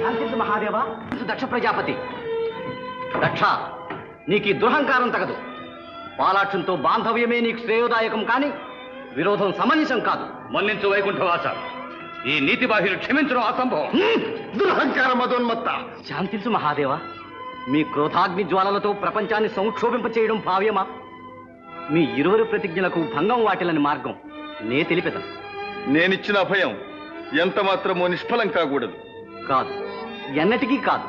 శాంతించు మహాదేవా, దక్ష ప్రజాపతి. దక్ష, నీకు ఈ దురహంకారం తగదు. పాలాక్షంతో బాంధవ్యమే నీకు శ్రేయోదాయకం కాని విరోధం సమంజసం కాదు. మన్నించు వైకుంఠవాస, ఈ నీతి బాహ్యులు క్షమించడం అసంభవం. దురహంకార మదోన్మత్త. శాంతించు మహాదేవా, మీ క్రోధాగ్ని జ్వాలలతో ప్రపంచాన్ని సంక్షోభింప చేయడం భావ్యమా? మీ ఇరువురు ప్రతిజ్ఞలకు భంగం వాటిలని మార్గం నే తెలిపెదను. నేనిచ్చిన అభయం ఎంత మాత్రమో నిష్ఫలం కాకూడదు. కాదు, ఎన్నటికీ కాదు.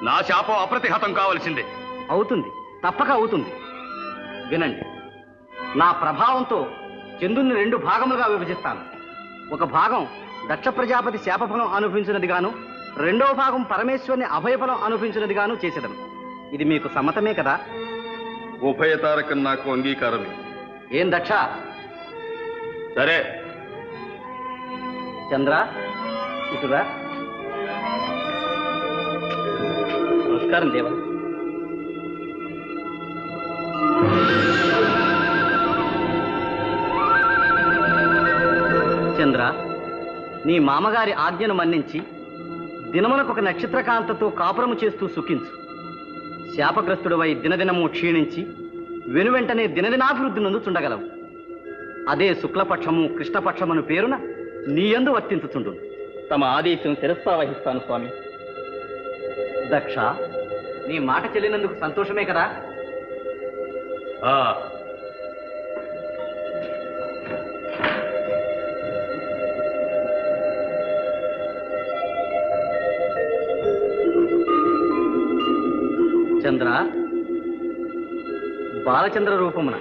నా శాపం అప్రతిహతం కావలసిందే. అవుతుంది, తప్పక అవుతుంది. వినండి, నా ప్రభావంతో చంద్రుని 2 భాగములుగా విభజిస్తాను. ఒక భాగం దక్ష ప్రజాపతి శాపఫలం అనుభవించినది గాను, 2వ భాగం పరమేశ్వరుని అభయఫలం అనుభవించినది గాను చేసేదను. ఇది మీకు సమ్మతమే కదా? ఉభయతారకం నాకు అంగీకారమే. ఏం దక్ష? సరే. చంద్ర, ఇటురా. నమస్కారం దేవా. చంద్ర, నీ మామగారి ఆజ్ఞను మన్నించి దినమునకొక నక్షత్రకాంతతో కాపురము చేస్తూ సుఖించు. శాపగ్రస్తుడివై దినదినము క్షీణించి వెనువెంటనే దినదినాభివృద్ధి నందుచుండగలవు. అదే శుక్లపక్షము కృష్ణపక్షమను పేరున నీయందు వర్తించుచుండు. తమ ఆదేశం శిరస్సావహిస్తాను స్వామి. దక్ష, నీ మాట చెల్లినందుకు సంతోషమే కదా? చంద్ర, బాలచంద్ర రూపమున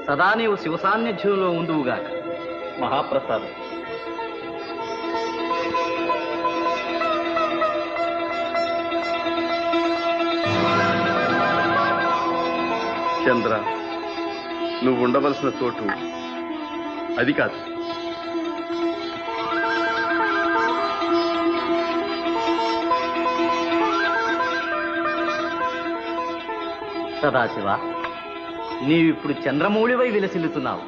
సదా నీవు శివసాన్నిధ్యంలో ఉందువుగాక. మహాప్రసాదం. చంద్ర, నువ్వు ఉండవలసిన చోటు అది కాదు. సదాశివ, నీవిప్పుడు చంద్రమౌళివై విలసిల్లుతున్నావు.